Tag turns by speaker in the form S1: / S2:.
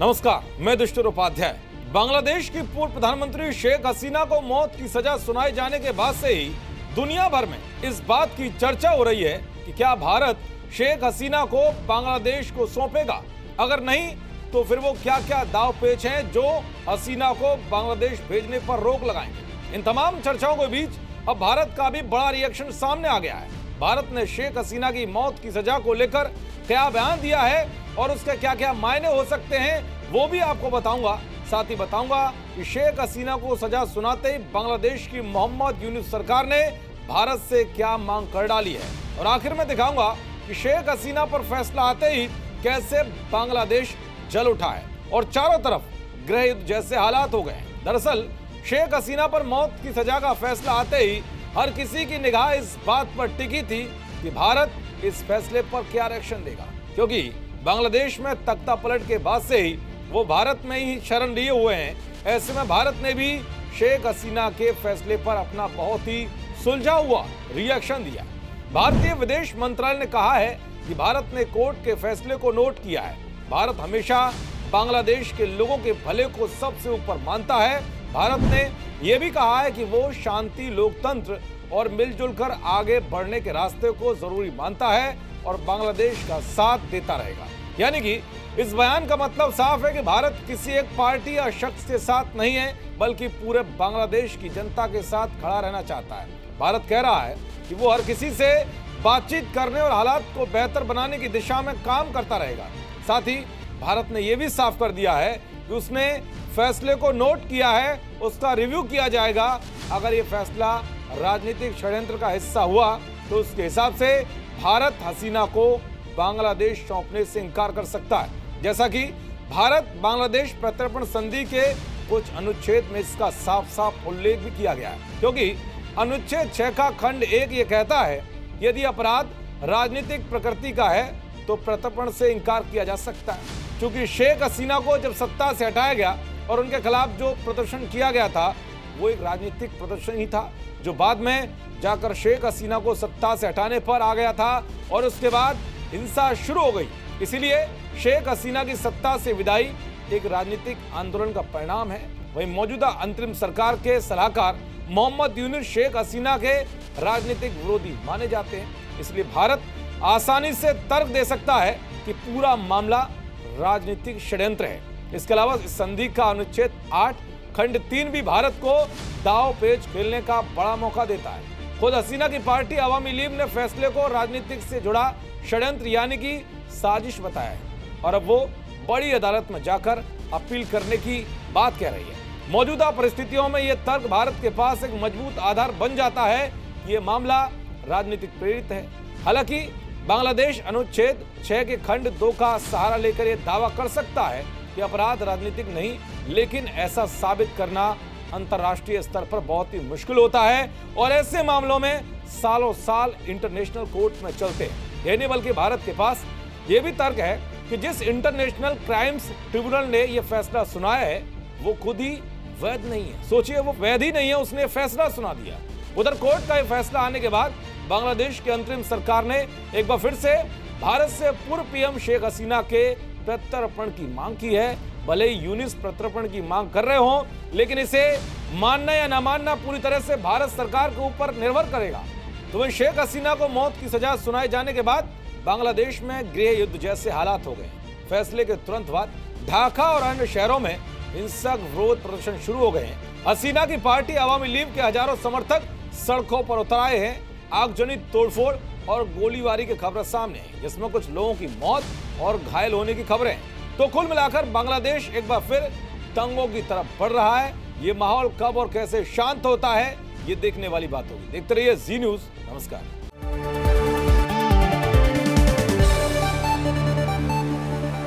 S1: नमस्कार, मैं दुष्टर उपाध्याय। बांग्लादेश की पूर्व प्रधानमंत्री शेख हसीना को मौत की सजा सुनाए जाने के बाद से ही दुनिया भर में इस बात की चर्चा हो रही है कि क्या भारत शेख हसीना को बांग्लादेश को सौंपेगा। अगर नहीं तो फिर वो क्या क्या दाव पेच हैं जो हसीना को बांग्लादेश भेजने पर रोक लगाएंगे। इन तमाम चर्चाओं के बीच अब भारत का भी बड़ा रिएक्शन सामने आ गया है। भारत ने शेख हसीना की मौत की सजा को लेकर क्या बयान दिया है और उसके क्या क्या मायने हो सकते हैं वो भी आपको बताऊंगा। साथ ही बताऊंगा कि शेख हसीना को सजा सुनाते ही बांग्लादेश की मोहम्मद यूनुस सरकार ने भारत से क्या मांग कर डाली है और आखिर में दिखाऊंगा कि शेख हसीना पर फैसला आते ही कैसे बांग्लादेश जल उठा है और चारों तरफ गृह युद्ध जैसे हालात हो गए। दरअसल शेख हसीना पर मौत की सजा का फैसला आते ही हर किसी की निगाह इस बात पर टिकी थी कि भारत इस फैसले पर क्या रिएक्शन देगा, क्योंकि बांग्लादेश में तख्ता पलट के बाद से ही वो भारत में ही शरण लिए हुए हैं। ऐसे में भारत ने भी शेख हसीना के फैसले पर अपना बहुत ही सुलझा हुआ रिएक्शन दिया। भारतीय विदेश मंत्रालय ने कहा है कि भारत ने कोर्ट के फैसले को नोट किया है। भारत हमेशा बांग्लादेश के लोगों के भले को सबसे ऊपर मानता है। भारत ने यह भी कहा है कि वो शांति, लोकतंत्र और मिलजुल कर आगे बढ़ने के रास्ते को जरूरी मानता है और बांग्लादेश का साथ देता रहेगा। यानी कि इस बयान का मतलब साफ है कि भारत किसी एक पार्टी या शख्स के साथ नहीं है, बल्कि पूरे बांग्लादेश की जनता के साथ खड़ा रहना चाहता है। भारत कह रहा है कि वो हर किसी से बातचीत करने और हालात को बेहतर बनाने की दिशा में काम करता रहेगा। साथ ही भारत ने यह भी साफ कर दिया है कि उसने फैसले को नोट किया है, उसका रिव्यू किया जाएगा। अगर ये फैसला राजनीतिक षड्यंत्र का हिस्सा हुआ तो उसके हिसाब से भारत हसीना को बांग्लादेश सौंपने से इनकार कर सकता है। जैसा कि भारत बांग्लादेश प्रत्यर्पण संधि के कुछ अनुच्छेद में इसका साफ साफ उल्लेख भी किया गया है, क्योंकि अनुच्छेद 6 का खंड 1 ये कहता है यदि अपराध राजनीतिक प्रकृति का है तो प्रत्यर्पण से इनकार किया जा सकता है। क्योंकि शेख हसीना को जब सत्ता से हटाया गया और उनके खिलाफ जो प्रदर्शन किया गया था वो एक राजनीतिक प्रदर्शन ही था, जो बाद में जाकर शेख हसीना को सत्ता से हटाने पर आ गया था और उसके बाद हिंसा शुरू हो गई। इसीलिए शेख हसीना की सत्ता से विदाई एक राजनीतिक आंदोलन का परिणाम है। वहीं मौजूदा अंतरिम सरकार के सलाहकार मोहम्मद यूनुस शेख हसीना के राजनीतिक विरोधी माने जाते हैं। इसलिए भारत आसानी से तर्क दे सकता है कि पूरा मामला राजनीतिक षड्यंत्र है। इसके अलावा इस संधि का अनुच्छेद 8 खंड 3 भी भारत को दाव पेच खेलने का बड़ा मौका देता है। खुद हसीना की पार्टी अवामी लीग ने फैसले को राजनीतिक से जुड़ा षड्यंत्र यानी कि साजिश बताया है और अब वो बड़ी अदालत में जाकर अपील करने की बात कह रही है। मौजूदा परिस्थितियों में यह तर्क भारत के पास एक मजबूत आधार बन जाता है कि यह मामला राजनीतिक प्रेरित है। हालांकि बांग्लादेश अनुच्छेद 6 के खंड 2 का सहारा लेकर यह दावा कर सकता है कि अपराध राजनीतिक नहीं, लेकिन ऐसा साबित करना अंतर्राष्ट्रीय स्तर पर बहुत ही मुश्किल होता है और ऐसे मामलों में सालों साल इंटरनेशनल कोर्ट में चलते हैं। यह नहीं बल्कि भारत के पास यह भी तर्क है कि जिस इंटरनेशनल क्राइम्स ट्रिब्यूनल ने यह फैसला सुनाया है वो खुद ही वैध नहीं है। सोचिए, वो वैध ही नहीं है, उसने फैसला सुना दिया। उधर कोर्ट का यह फैसला आने के बाद बांग्लादेश की अंतरिम सरकार ने एक बार फिर से भारत से पूर्व पीएम शेख हसीना के प्रत्यर्पण की मांग की है। भले ही यूनुस प्रत्यर्पण की मांग कर रहे हो, लेकिन इसे मानना या ना मानना पूरी तरह से भारत सरकार के ऊपर निर्भर करेगा। तो वहीं शेख हसीना को मौत की सजा सुनाए जाने के बाद बांग्लादेश में गृह युद्ध जैसे हालात हो गए। फैसले के तुरंत बाद ढाका और अन्य शहरों में हिंसक विरोध प्रदर्शन शुरू हो गए हैं। हसीना की पार्टी अवामी लीग के हजारों समर्थक सड़कों पर उतर आए हैं। आगजनी, तोड़फोड़ और गोलीबारी की खबरें सामने आई, जिसमें कुछ लोगों की मौत और घायल होने की खबरें। तो कुल मिलाकर बांग्लादेश एक बार फिर दंगों की तरफ बढ़ रहा है। ये माहौल कब और कैसे शांत होता है, ये देखने वाली बात होगी। देखते रहिए जी न्यूज़। नमस्कार।